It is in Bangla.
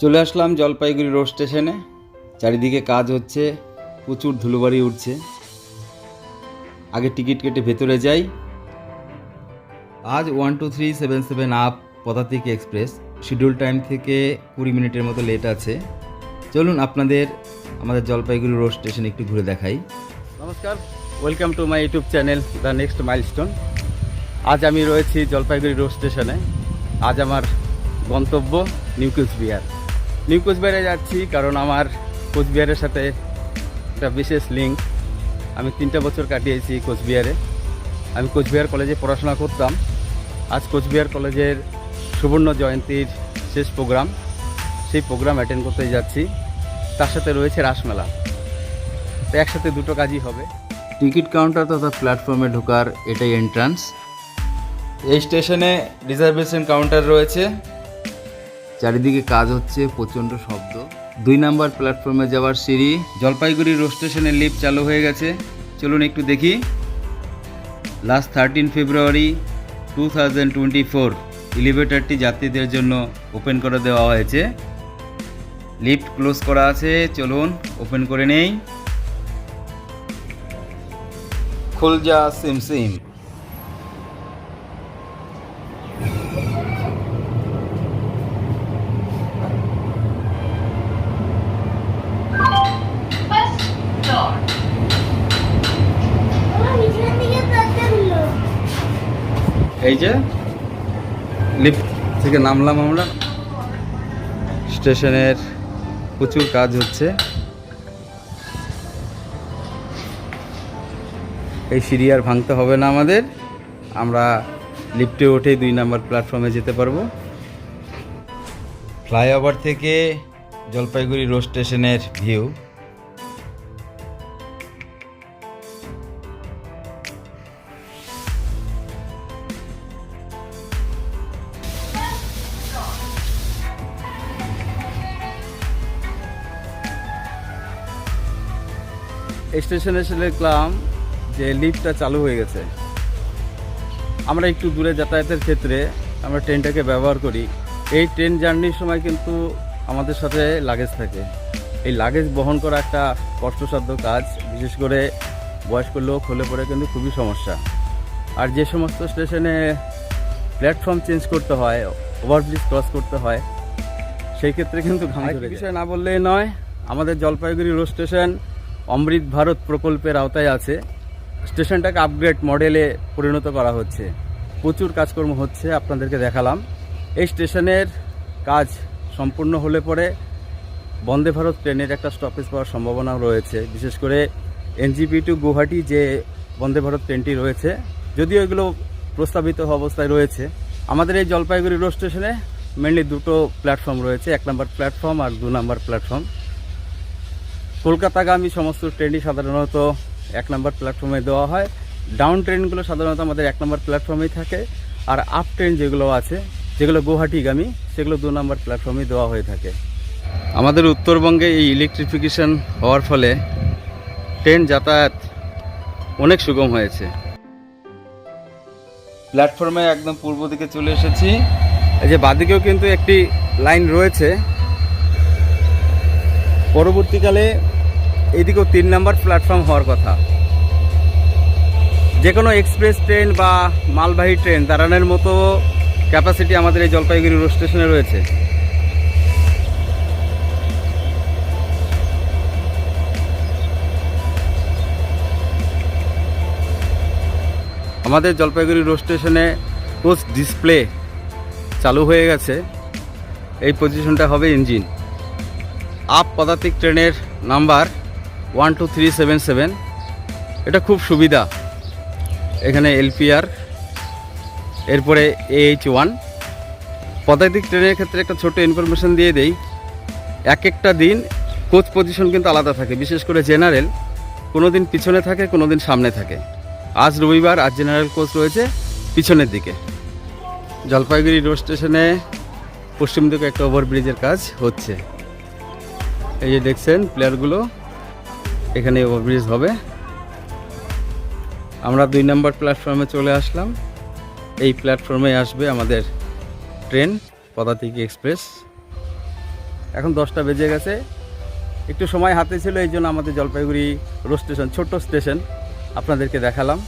চলে আসলাম জলপাইগুড়ি রোড স্টেশনে। চারিদিকে কাজ হচ্ছে, প্রচুর ধুলোবাড়ি উঠছে। আগে টিকিট কেটে ভেতরে যাই। আজ 12377 আপ পদাতিক এক্সপ্রেস শিডিউল টাইম থেকে 20 মিনিটের মতো লেট আছে। চলুন আমাদের জলপাইগুড়ি রোড স্টেশন একটু ঘুরে দেখাই। নমস্কার, welcome to my YouTube channel the next milestone. আজ আমি রয়েছি জলপাইগুড়ি রোড স্টেশনে। আজ আমার গন্তব্য নিউ কোচবিহার। নিউ কোচবিহারে যাচ্ছি কারণ আমার কোচবিহারের সাথে একটা বিশেষ লিঙ্ক। আমি 3টা বছর কাটিয়েছি কোচবিহারে। আমি কোচবিহার কলেজে পড়াশোনা করতাম। আজ কোচবিহার কলেজের সুবর্ণ জয়ন্তীর শেষ প্রোগ্রাম, সেই প্রোগ্রাম অ্যাটেন্ড করতে যাচ্ছি। তার সাথে রয়েছে রাসমেলা, তো একসাথে দুটো কাজই হবে। টিকিট কাউন্টার তথা প্ল্যাটফর্মে ঢোকার এটাই এন্ট্রান্স। এই স্টেশনে রিজার্ভেশন কাউন্টার রয়েছে। চারিদিকে কাজ হচ্ছে, প্রচণ্ড শব্দ। 2 নম্বর প্ল্যাটফর্মে যাওয়ার সিঁড়ি। জলপাইগুড়ি রোড স্টেশনের লিফট চালু হয়ে গেছে, চলুন একটু দেখি। লাস্ট 13 ফেব্রুয়ারি 2024 এলিভেটরটি যাত্রীদের জন্য ওপেন করে দেওয়া হয়েছে। লিফট ক্লোজ করা আছে, চলুন ওপেন করে নেই। খুল যা সিম সিম। এই যে লিফট থেকে নামলাম আমরা। স্টেশনের প্রচুর কাজ হচ্ছে। এই সিঁড়ি আর ভাঙতে হবে না আমাদের, আমরা লিফটে উঠেই 2 নম্বর প্ল্যাটফর্মে যেতে পারবো। ফ্লাইওভার থেকে জলপাইগুড়ি রোড স্টেশনের ভিউ। স্টেশনে এসে দেখলাম যে লিফটটা চালু হয়ে গেছে। আমরা একটু দূরে যাতায়াতের ক্ষেত্রে আমরা ট্রেনটাকে ব্যবহার করি। এই ট্রেন জার্নির সময় কিন্তু আমাদের সাথে লাগেজ থাকে। এই লাগেজ বহন করা একটা কষ্টসাধ্য কাজ, বিশেষ করে বয়স্ক লোক হলে পরে কিন্তু খুবই সমস্যা। আর যে সমস্ত স্টেশনে প্ল্যাটফর্ম চেঞ্জ করতে হয়, ওভারব্রিজ ক্রস করতে হয়, সেই ক্ষেত্রে কিন্তু বিষয় না বললেই নয়। আমাদের জলপাইগুড়ি রোড স্টেশন অমৃত ভারত প্রকল্পের আওতায় আছে। স্টেশনটাকে আপগ্রেড মডেলে পরিণত করা হচ্ছে, প্রচুর কাজকর্ম হচ্ছে, আপনাদেরকে দেখালাম। এই স্টেশনের কাজ সম্পূর্ণ হলে পরে বন্দে ভারত ট্রেনের একটা স্টপেজ পাওয়ার সম্ভাবনাও রয়েছে। বিশেষ করে এনজিপি টু গুয়াহাটি যে বন্দে ভারত ট্রেনটি রয়েছে, যদিও এগুলো প্রস্তাবিত অবস্থায় রয়েছে। আমাদের এই জলপাইগুড়ি রোড স্টেশনে মেনলি 2টো প্ল্যাটফর্ম রয়েছে, 1 নম্বর প্ল্যাটফর্ম আর 2 নম্বর প্ল্যাটফর্ম। কলকাতাগামী সমস্ত ট্রেনই সাধারণত 1 নম্বর প্ল্যাটফর্মে দেওয়া হয়। ডাউন ট্রেনগুলো সাধারণত আমাদের 1 নম্বর প্ল্যাটফর্মেই থাকে। আর আপ ট্রেন যেগুলো আছে, যেগুলো গুয়াহাটিগামী, সেগুলো 2 নম্বর প্ল্যাটফর্মেই দেওয়া হয়ে থাকে। আমাদের উত্তরবঙ্গে এই ইলেকট্রিফিকেশন হওয়ার ফলে ট্রেন যাতায়াত অনেক সুগম হয়েছে। প্ল্যাটফর্মে একদম পূর্ব দিকে চলে এসেছি। এই যে বাদিকেও কিন্তু একটি লাইন রয়েছে। পরবর্তীকালে এইদিকেও 3 নম্বর প্ল্যাটফর্ম হওয়ার কথা। যে কোনো এক্সপ্রেস ট্রেন বা মালবাহী ট্রেন দাঁড়ানোর মতো ক্যাপাসিটি আমাদের এই জলপাইগুড়ি রোড স্টেশনে রয়েছে। আমাদের জলপাইগুড়ি রোড স্টেশনে কোচ ডিসপ্লে চালু হয়ে গেছে। এই পজিশনটা হবে ইঞ্জিন। আপ পদাতিক ট্রেনের নাম্বার 12377। এটা খুব সুবিধা। এখানে এলপিআর, এরপরে AH1। পদাতিক ট্রেনের ক্ষেত্রে একটা ছোট ইনফরমেশন দিয়ে দেই, এক একটা দিন কোচ পজিশন কিন্তু আলাদা থাকে। বিশেষ করে জেনারেল কোনো দিন পিছনে থাকে, কোনো দিন সামনে থাকে। আজ রবিবার, আজ জেনারেল কোচ রয়েছে পিছনের দিকে। জলপাইগুড়ি রোড স্টেশনে পশ্চিম দিকে একটা ওভারব্রিজের কাজ হচ্ছে। এই যে দেখছেন প্লেয়ারগুলো, এখানে ওভারব্রিজ হবে। আমরা 2 নম্বর প্ল্যাটফর্মে চলে আসলাম। এই প্ল্যাটফর্মে আসবে আমাদের ট্রেন পদাতিক এক্সপ্রেস। এখন 10টা বেজে গেছে। একটু সময় হাতে ছিল, এই জন্য আমাদের জলপাইগুড়ি রোড স্টেশন, ছোট্ট স্টেশন আপনাদেরকে দেখালাম।